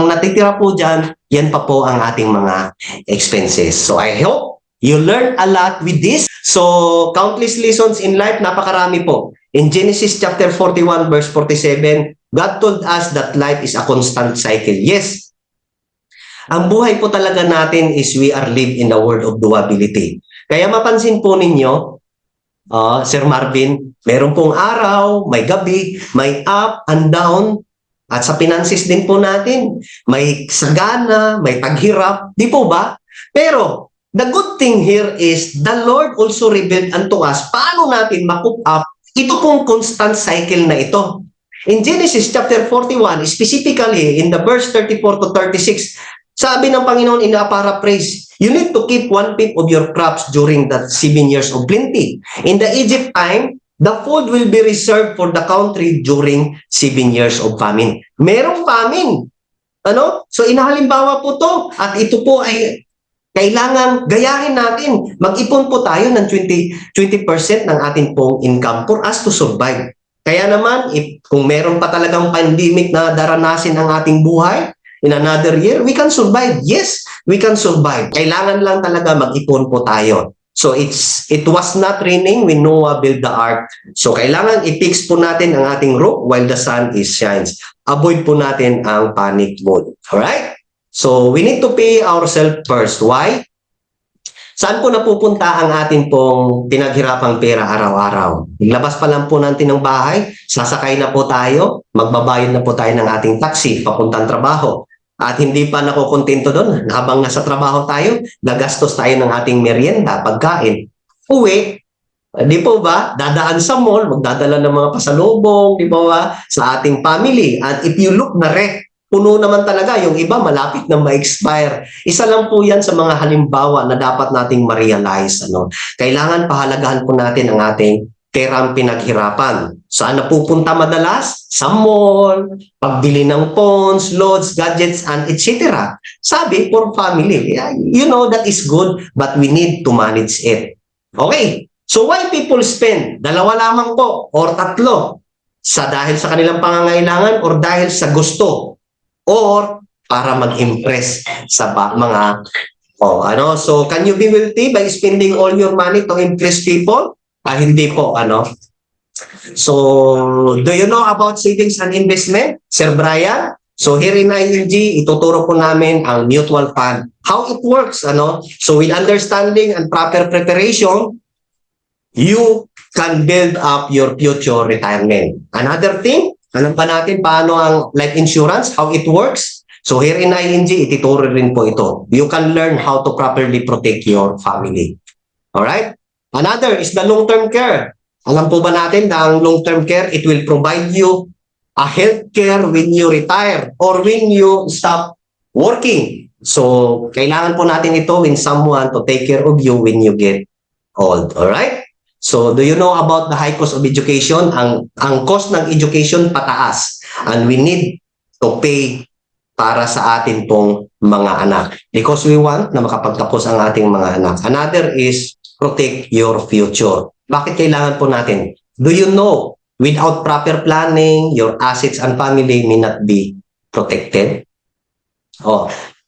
natitira po dyan, yan pa po ang ating mga expenses. So I hope you learn a lot with this. So countless lessons in life, napakarami po. In Genesis chapter 41 verse 47, God told us that life is a constant cycle. Yes, ang buhay po talaga natin is we are live in the world of doability. Kaya mapansin po ninyo, Sir Marvin, meron pong araw, may gabi, may up and down. At sa finances din po natin, may sagana, may paghirap. Di po ba? Pero the good thing here is the Lord also revealed unto us paano natin ma-cope up ito pong constant cycle na ito. In Genesis chapter 41, specifically in the verse 34 to 36, sabi ng Panginoon in the paraphrase, you need to keep 1/5 of your crops during the 7 years of plenty. In the Egypt time, the food will be reserved for the country during 7 years of famine. Merong famine. Ano? So inahalimbawa po to at ito po ay kailangan gayahin natin. Mag-ipon po tayo ng 20% ng ating pong income for us to survive. Kaya naman, kung meron pa talagang pandemic na daranasin ang ating buhay in another year, we can survive. Yes, we can survive. Kailangan lang talaga mag-ipon po tayo. So it was not raining when Noah built the ark. So kailangan i-fix po natin ang ating roof while the sun is shines. Avoid po natin ang panic mode. Alright? So, we need to pay ourselves first. Why? Saan po napupunta ang ating pong pinaghirapang pera araw-araw? Labas pa lang po natin ng bahay, sasakay na po tayo, magbabayad na po tayo ng ating taxi papuntang trabaho. At hindi pa nakukontento doon. Habang nasa trabaho tayo, gagastos tayo ng ating merienda, pagkain. Uwi, di po ba? Dadaan sa mall, magdadala ng mga pasalubong, di ba? Sa ating family. And if you look na puno naman talaga, yung iba malapit na ma-expire. Isa lang po yan sa mga halimbawa na dapat nating ma-realize. Ano? Kailangan pahalagahan po natin ang ating perang pinaghirapan. Saan napupunta madalas? Sa mall, pagbili ng phones, loads, gadgets, and etc. Sabi, for family. You know that is good, but we need to manage it. Okay, so why people spend? Dalawa lamang po, or tatlo. Dahil sa kanilang pangangailangan or dahil sa gusto. or para mag-impress sa mga so can you be wealthy by spending all your money to impress people? Hindi po, So, do you know about savings and investment, Sir Brian? So here in ING, ituturo po namin ang mutual fund. How it works, So with understanding and proper preparation, you can build up your future retirement. Another thing, alam pa natin paano ang life insurance, how it works. So here in ING, ituturo rin po ito. You can learn how to properly protect your family. Alright? Another is the long-term care. Alam po ba natin na ang long-term care, it will provide you a healthcare when you retire or when you stop working. So, kailangan po natin ito when someone to take care of you when you get old. Alright? So, do you know about the high cost of education? Ang cost ng education pataas. And we need to pay para sa atin pong mga anak. Because we want na makapagtapos ang ating mga anak. Another is protect your future. Bakit kailangan po natin? Do you know, without proper planning, your assets and family may not be protected?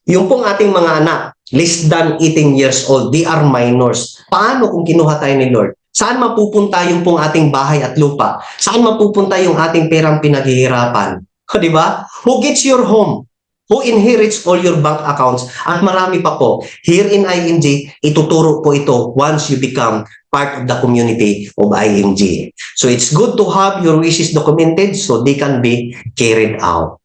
Yung pong ating mga anak, less than 18 years old, they are minors. Paano kung kinuha tayo ni Lord? Saan mapupunta yung pong ating bahay at lupa? Saan mapupunta yung ating perang pinaghihirapan? Di ba? Who gets your home? Who inherits all your bank accounts? At marami pa po. Here in ING, ituturo po ito once you become part of the community of ING. So it's good to have your wishes documented so they can be carried out.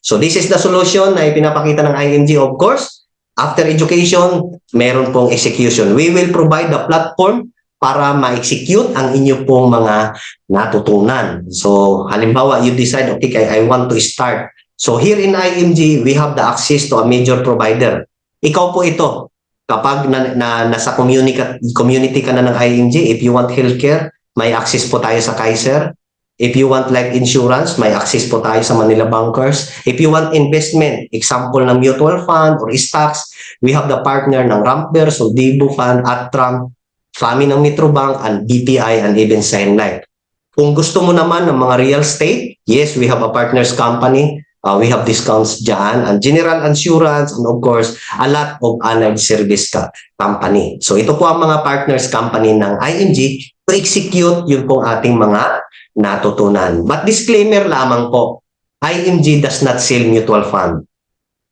So this is the solution na ipinapakita ng ING, of course. After education, meron pong execution. We will provide the platform para ma-execute ang inyo pong mga natutunan. So halimbawa, you decide, okay, I want to start. So here in ING, we have the access to a major provider. Ikaw po ito. Kapag nasa community ka na ng ING, if you want healthcare, may access po tayo sa Kaiser. If you want life insurance, may access po tayo sa Manila Bankers. If you want investment, example ng mutual fund or stocks, we have the partner ng Ramper, Soldibo Fund, Atram, FAMI ng Metrobank, and BPI, and even Senlife. Kung gusto mo naman ng mga real estate, yes, we have a partners company. We have discounts dyan, and general insurance, and of course, a lot of allied service company. So ito po ang mga partners company ng ING to execute yun pong ating mga natutunan. But disclaimer lamang po, ING does not sell mutual fund.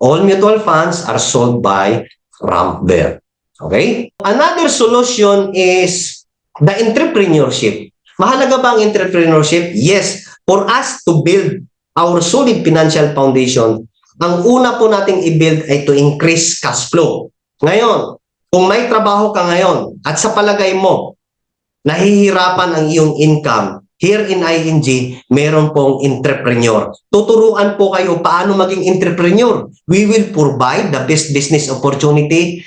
All mutual funds are sold by Ramper. Okay? Another solution is the entrepreneurship. Mahalaga ba ang entrepreneurship? Yes. For us to build our solid financial foundation, ang una po nating i-build ay to increase cash flow. Ngayon, kung may trabaho ka ngayon at sa palagay mo, nahihirapan ang iyong income, here in ING, meron pong entrepreneur. Tuturuan po kayo paano maging entrepreneur. We will provide the best business opportunity,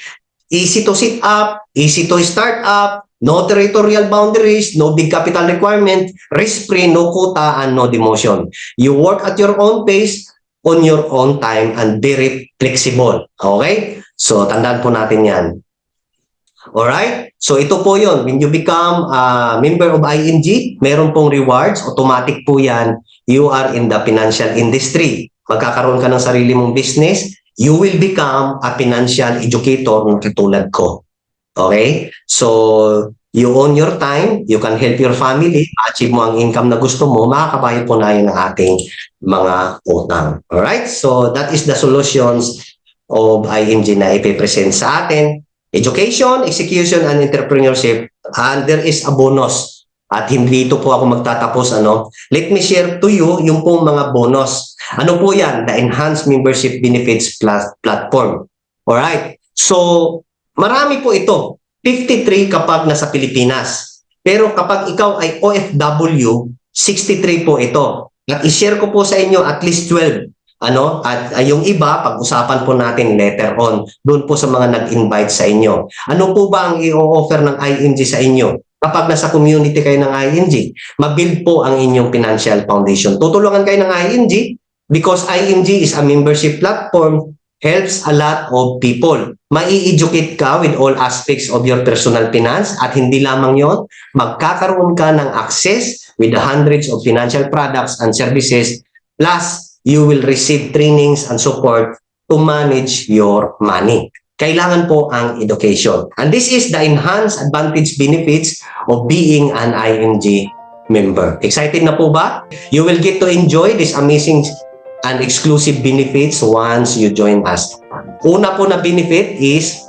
easy to set up, easy to start up, no territorial boundaries, no big capital requirement, risk-free, no quota, and no demotion. You work at your own pace, on your own time, and very flexible. Okay? So, tandaan po natin yan. Alright? So, ito po yun. When you become a member of ING, meron pong rewards. Automatic po yan. You are in the financial industry. Magkakaroon ka ng sarili mong business. You will become a financial educator na katulad ko. Okay? So, you own your time, you can help your family, achieve mo ang income na gusto mo, makakabayad po na yun ng ating mga utang. Alright? So, that is the solutions of ING na ipipresent sa atin. Education, execution, and entrepreneurship. And there is a bonus. At hindi ito po ako magtatapos. Let me share to you yung pong mga bonus. Ano po yan? The Enhanced Membership Benefits Platform. Alright? So, marami po ito. 53 kapag nasa Pilipinas. Pero kapag ikaw ay OFW, 63 po ito. At i-share ko po sa inyo at least 12. At yung iba, pag-usapan po natin later on. Doon po sa mga nag-invite sa inyo. Ano po ba ang i-offer ng ING sa inyo? Kapag nasa community kayo ng ING, mabuild po ang inyong financial foundation. Tutulungan kayo ng ING because ING is a membership platform, helps a lot of people. Mai-educate ka with all aspects of your personal finance at hindi lamang yon, magkakaroon ka ng access with the hundreds of financial products and services plus you will receive trainings and support to manage your money. Kailangan po ang education. And this is the enhanced advantage benefits of being an IMG member. Excited na po ba? You will get to enjoy this amazing and exclusive benefits once you join us. Una po na benefit is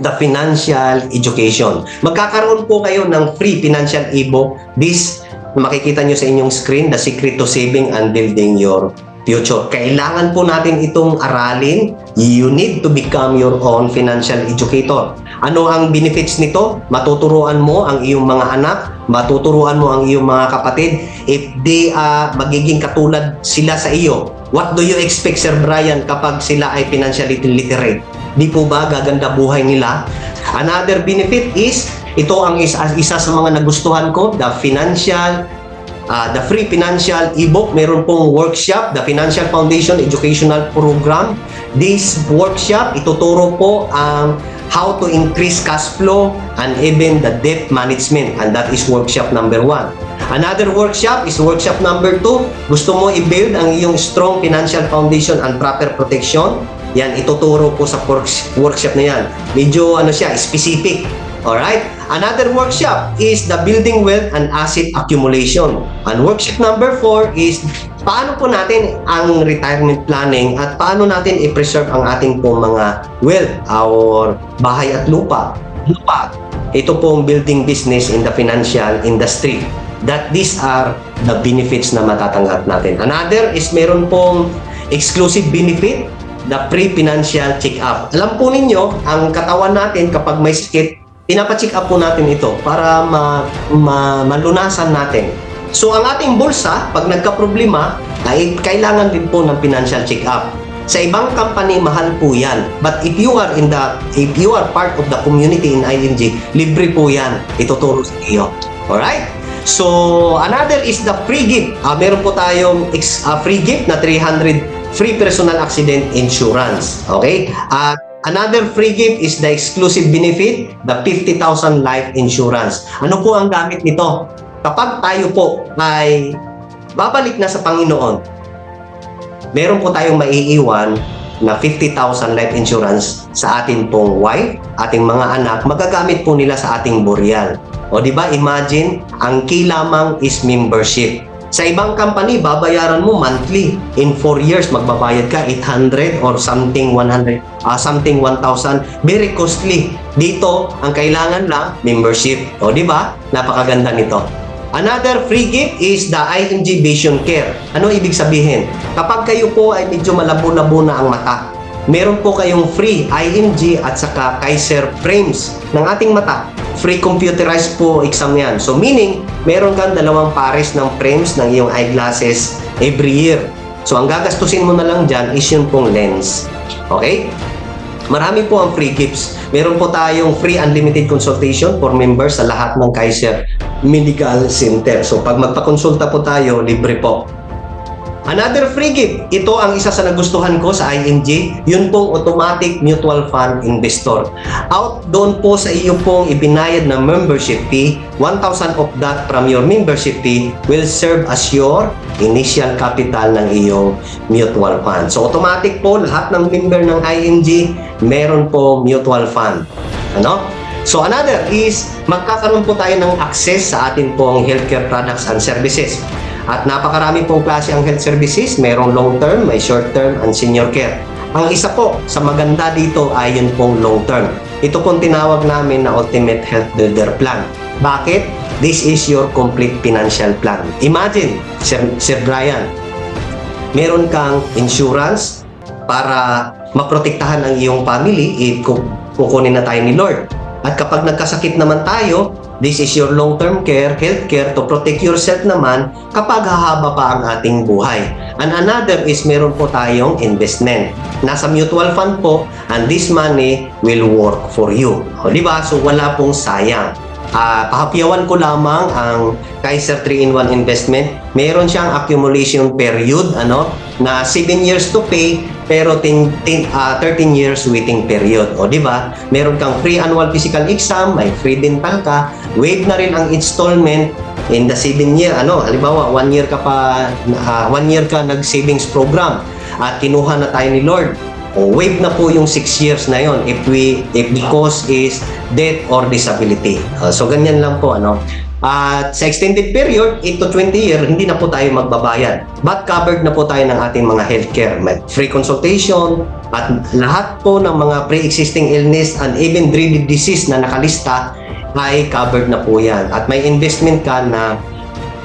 the financial education. Magkakaroon po kayo ng free financial ebook. This, makikita nyo sa inyong screen, The Secret to Saving and Building Your Future. Kailangan po natin itong aralin. You need to become your own financial educator. Ano ang benefits nito? Matuturuan mo ang iyong mga anak, matuturuan mo ang iyong mga kapatid. If they magiging katulad sila sa iyo, what do you expect, Sir Brian, kapag sila ay financially literate? Di po ba gaganda buhay nila? Another benefit is, ito ang isa sa mga nagustuhan ko, the free financial ebook. Meron pong workshop, the Financial Foundation Educational Program. This workshop, ituturo po ang how to increase cash flow and even the debt management, and that is workshop number 1. Another workshop is workshop number 2. Gusto mo i-build ang iyong strong financial foundation and proper protection? Yan, ituturo po sa workshop na yan. Medyo specific. Alright? Another workshop is the building wealth and asset accumulation. And workshop number 4 is paano po natin ang retirement planning at paano natin i-preserve ang ating po mga wealth, our bahay at lupa. Ito pong building business in the financial industry. That these are the benefits na matatanggap natin. Another is meron pong exclusive benefit, the pre-financial check-up. Alam po ninyo, ang katawan natin kapag may sakit, pinapacheck up po natin ito para malunasan natin. So ang ating bulsa, pag nagka-problema, ay kailangan din po ng financial check-up. Sa ibang company, mahal po yan. But if you are part of the community in IMG, libre po yan. Ituturo sa iyo. Alright? So another is the free gift. Meron po tayong free gift na 300 free personal accident insurance. Okay? Another free gift is the exclusive benefit, the 50,000 life insurance. Ano po ang gamit nito? Kapag tayo po ay babalik na sa Panginoon, meron po tayong maiiwan na 50,000 life insurance sa ating pong wife, ating mga anak, magagamit po nila sa ating burial. O di ba, imagine, ang key lamang is membership. Sa ibang company, babayaran mo monthly. In 4 years, magbabayad ka 800 or something 100, something 1,000. Very costly. Dito, ang kailangan lang, membership. O, di ba? Napakaganda nito. Another free gift is the IMG Vision Care. Ano ibig sabihin? Kapag kayo po ay medyo malabo-labo na ang mata, meron po kayong free IMG at saka Kaiser frames ng ating mata. Free computerized po exam yan. So meaning, meron kang 2 pares ng frames ng iyong eyeglasses every year. So ang gagastusin mo na lang dyan is yun pong lens. Okay? Marami po ang free gifts. Meron po tayong free unlimited consultation for members sa lahat ng Kaiser Medical Center. So pag magpakonsulta po tayo, libre po. Another free gift, ito ang isa sa nagustuhan ko sa IMG, yun pong automatic mutual fund investor. Out doon po sa iyo pong ibinayad na membership fee, 1,000 of that from your membership fee will serve as your initial capital ng iyong mutual fund. So automatic po, lahat ng member ng IMG, meron po mutual fund. Ano? So another is, magkakaroon po tayo ng access sa ating pong healthcare products and services. At napakarami pong klase ang health services. Merong long term, may short term, and senior care. Ang isa po sa maganda dito ay yun pong long term. Ito pong tinawag namin na Ultimate Health Builder Plan. Bakit? This is your complete financial plan. Imagine, Sir Brian, meron kang insurance para maprotektahan ang iyong family. Kukunin na tayo ni Lord. At kapag nagkasakit naman tayo, this is your long-term care, health care to protect yourself naman kapag hahaba pa ang ating buhay. And another is meron po tayong investment. Nasa mutual fund po, and this money will work for you. O, di ba? So wala pong sayang. Pahapyawan ko lamang ang Kaiser 3-in-1 investment. Meron siyang accumulation period, na 7 years to pay, pero 13 years waiting period. O, di ba? Meron kang free annual physical exam, may free dental ka, waive na rin ang installment, in the 7 year, halimbawa 1 year ka pa, 1 year ka nag-savings program at kinuha na tayo ni Lord, waive na po yung 6 years na yon if the cause is death or disability. So ganyan lang po, At sa extended period, 8 to 20 year, hindi na po tayo magbabayad. But covered na po tayo ng ating mga healthcare. May free consultation, at lahat po ng mga pre-existing illness and even dreaded disease na nakalista ay covered na po yan. At may investment ka na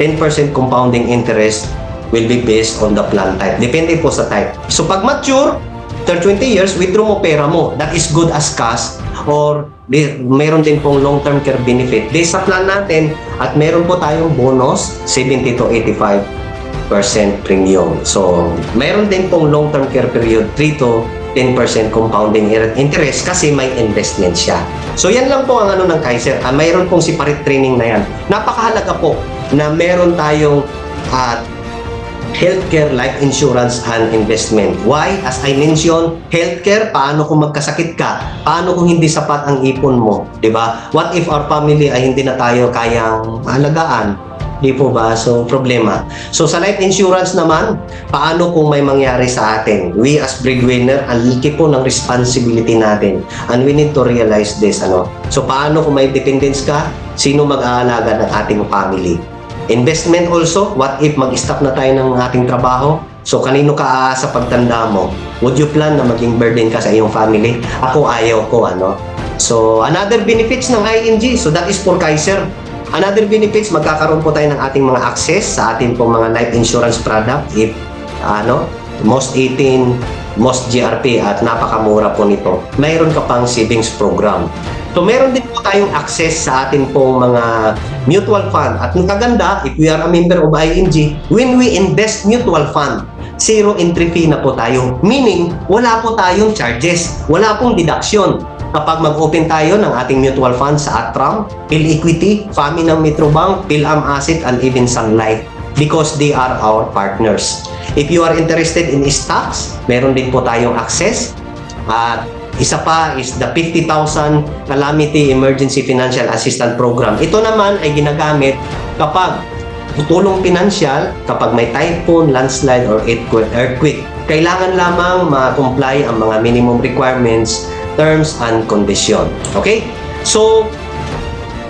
10% compounding interest will be based on the plan type. Depende po sa type. So pag mature, after 20 years, withdraw mo pera mo. That is good as cash, or mayroon din pong long-term care benefit based sa plan natin, at meron po tayong bonus 70 to 85% premium. So meron din pong long-term care period 3 to 10% compounding interest kasi may investment siya. So yan lang po ang ng Kaiser. Mayroon pong separate training na yan. Napakahalaga po na meron tayong healthcare, life insurance, and investment. Why? As I mentioned, healthcare, paano kung magkasakit ka? Paano kung hindi sapat ang ipon mo? Diba? What if our family ay hindi na tayo kayang alagaan? Di po ba? So, problema. So, sa life insurance naman, paano kung may mangyari sa atin? We as breadwinner, ang liki po ng responsibility natin. And we need to realize this. So, paano kung may dependents ka? Sino mag-aalaga ng ating family? Investment also, what if mag-stop na tayo ng ating trabaho? So, kanino ka sa pagtanda mo? Would you plan na maging burden ka sa iyong family? Ako, ayaw ko, So, another benefits ng ING, so that is for Kaiser. Another benefits, magkakaroon po tayo ng ating mga access sa ating pong mga life insurance product if, most 18, most GRP at napakamura po nito. Mayroon ka pang savings program. So, meron din po tayong access sa ating pong mga mutual fund. At ang kaganda, if we are a member of ING, when we invest mutual fund, zero entry fee na po tayo. Meaning, wala po tayong charges, wala pong deduction. Kapag mag-open tayo ng ating mutual fund sa Atram, PhilEquity, FAMI ng Metrobank, PhilAm Asset, and even Sun Life, because they are our partners. If you are interested in stocks, meron din po tayong access. At isa pa is the 50,000 Calamity Emergency Financial Assistance Program. Ito naman ay ginagamit kapag tulong pinansyal, kapag may typhoon, landslide, or earthquake. Kailangan lamang ma-comply ang mga minimum requirements, terms, and condition. Okay? So,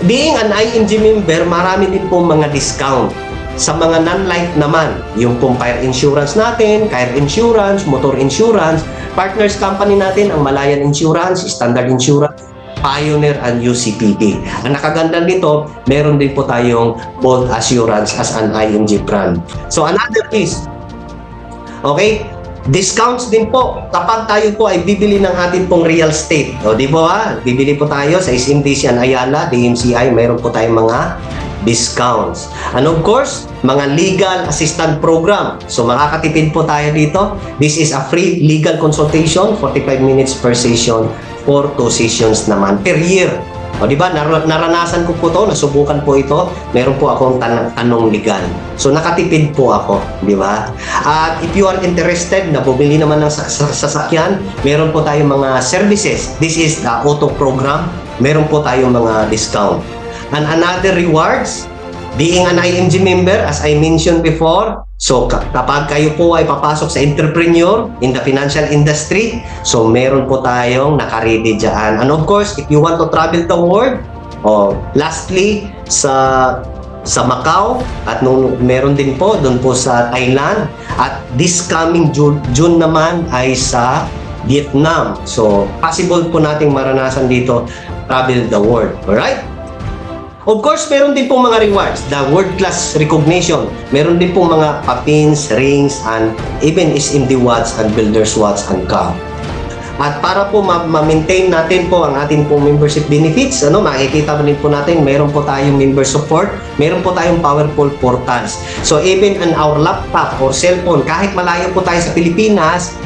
being an ING member, marami din po mga discount. Sa mga non-life naman, yung pong fire insurance natin, car insurance, motor insurance, partners company natin, ang Malayan Insurance, Standard Insurance, Pioneer, and UCPP. Ang nakaganda nito, meron din po tayong Bold Assurance as an ING brand. So another is, okay, discounts din po kapag tayo po ay bibili ng ating pong real estate. O di ba? Bibili po tayo sa SMDC and Ayala, DMCI, meron po tayong mga discounts. And of course, mga legal assistant program. So makakatipid po tayo dito. This is a free legal consultation, 45 minutes per session, for 2 sessions naman per year. O di ba, naranasan ko po to, nasubukan po ito. Meron po akong tanong legal. So nakatipid po ako, di ba? At if you are interested na bumili naman ng sasakyan, meron po tayong mga services. This is the auto program. Meron po tayong mga discount. And another rewards, being an ING member, as I mentioned before, so kapag kayo po ay papasok sa entrepreneur in the financial industry, so meron po tayong nakaredy dyan. And of course, if you want to travel the world, lastly, sa Macau, at meron din po doon po sa Thailand, at this coming June naman ay sa Vietnam. So, possible po nating maranasan dito, travel the world. Alright? Of course, meron din pong mga rewards, the world-class recognition. Meron din pong mga pins, rings, and even SMD watch and builder's watch and cup. At para po ma-maintain natin po ang ating pong membership benefits, makikita din po natin, meron po tayong member support, meron po tayong powerful portals. So even on our laptop or cellphone, kahit malayo po tayo sa Pilipinas,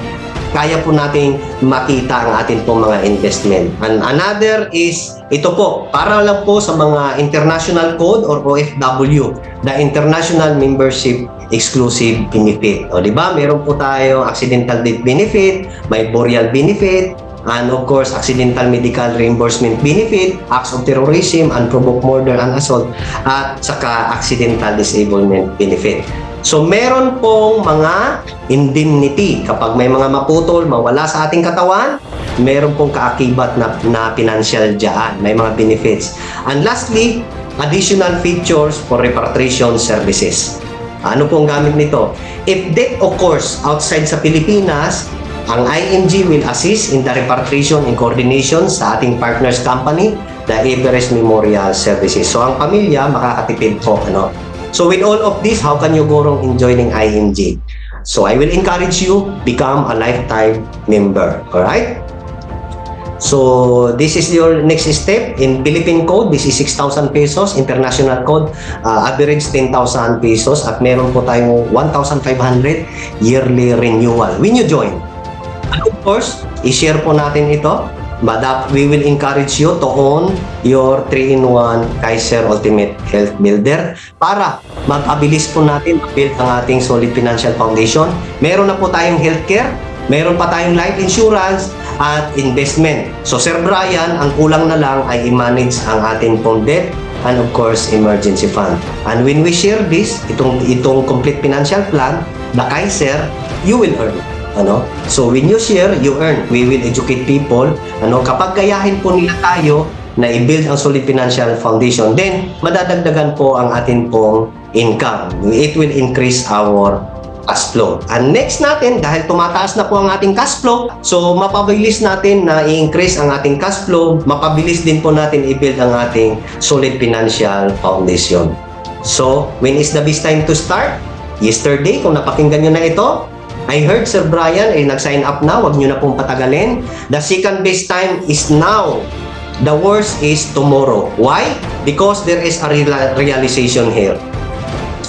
kaya po nating makita ang ating pong mga investment. And another is, ito po, para lang po sa mga international code or OFW, the International Membership Exclusive Benefit. O di ba? Meron po tayo accidental death benefit, may burial benefit, and of course, accidental medical reimbursement benefit, acts of terrorism, unprovoked murder and assault, at saka accidental disablement benefit. So meron pong mga indemnity kapag may mga maputol, mawala sa ating katawan, meron pong kaakibat na financial dyan, may mga benefits. And lastly, additional features for repatriation services. Ano pong gamit nito? If death occurs outside sa Pilipinas, ang ING will assist in the repatriation in coordination sa ating partners company, the Everest Memorial Services. So ang pamilya makakatipid po, ano? So with all of this, how can you go wrong in joining ING? So I will encourage you, become a lifetime member. Alright? So this is your next step. In Philippine code, this is 6,000 pesos. International code, average 10,000 pesos. At meron po tayong 1,500 yearly renewal when you join. And of course, i-share po natin ito. But we will encourage you to own your 3-in-1 Kaiser Ultimate Health Builder para mag-abilis po natin build ang ating solid financial foundation. Meron na po tayong healthcare, meron pa tayong life insurance at investment. So Sir Brian, ang kulang na lang ay i-manage ang ating pong debt and of course emergency fund. And when we share this, itong complete financial plan, the Kaiser, you will earn. Ano? So when you share, you earn. We will educate people. Ano? Kapag gayahin po nila tayo na i-build ang solid financial foundation, then madadagdagan po ang atin pong income. It will increase our cash flow. And next natin, dahil tumataas na po ang ating cash flow, so mapabilis natin na i-increase ang ating cash flow, mapabilis din po natin i-build ang ating solid financial foundation. So, when is the best time to start? Yesterday, kung napakinggan nyo na ito, I heard Sir Brian ay nag-sign up na, wag nyo na pong patagalin. The second best time is now. The worst is tomorrow. Why? Because there is a realization here.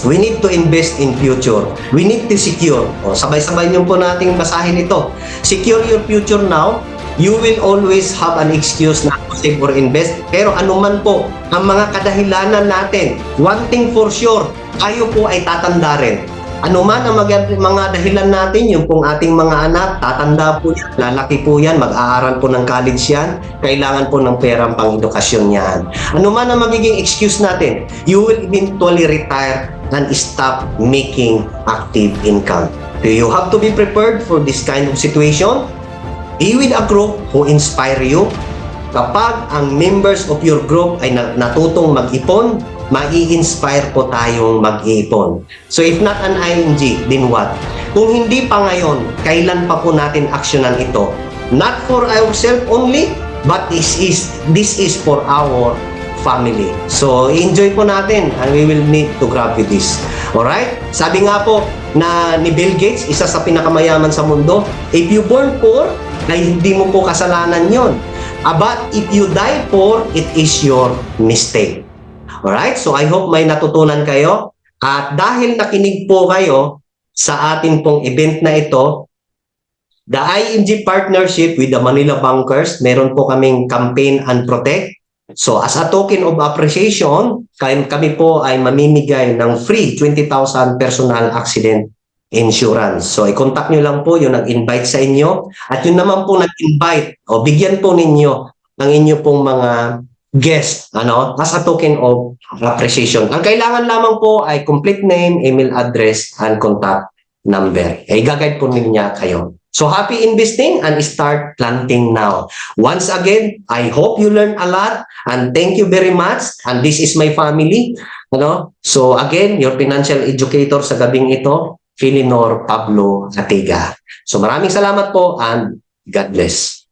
We need to invest in future. We need to secure. O, sabay-sabay nyo po nating basahin ito. Secure your future now. You will always have an excuse not to save or invest. Pero anuman po ang mga kadahilanan natin, one thing for sure, tayo po ay tatanda rin. Ano man ang mga dahilan natin, yung pong ating mga anak, tatanda po yan, lalaki po yan, mag-aaral po ng college yan, kailangan po ng perang pang-edukasyon yan. Ano man ang magiging excuse natin, you will eventually retire and stop making active income. So you have to be prepared for this kind of situation. Be with a group who inspire you. Kapag ang members of your group ay natutong mag-ipon, mai-inspire po tayong mag-iipon. So if not an ING, then what? Kung hindi pa ngayon, kailan pa po natin aksyonan ito? Not for ourselves only, but this is for our family. So enjoy po natin and we will need to grab with this. Alright? Sabi nga po na ni Bill Gates, isa sa pinakamayaman sa mundo, if you born poor, ay hindi mo po kasalanan yon. But if you die poor, it is your mistake. Alright? So I hope may natutunan kayo. At dahil nakinig po kayo sa atin pong event na ito, the ING partnership with the Manila Bankers, meron po kaming campaign and protect. So as a token of appreciation, kami po ay mamimigay ng free 20,000 personal accident insurance. So i-contact nyo lang po yung nag-invite sa inyo. At yun naman po nag-invite, o bigyan po ninyo ang inyo pong mga guest, as a token of appreciation. Ang kailangan lamang po ay complete name, email address, and contact number. Gagayad po niya kayo. So happy investing and start planting now. Once again, I hope you learn a lot and thank you very much. And this is my family. So again, your financial educator sa gabing ito, Philinor Pablo Atiga. So maraming salamat po and God bless.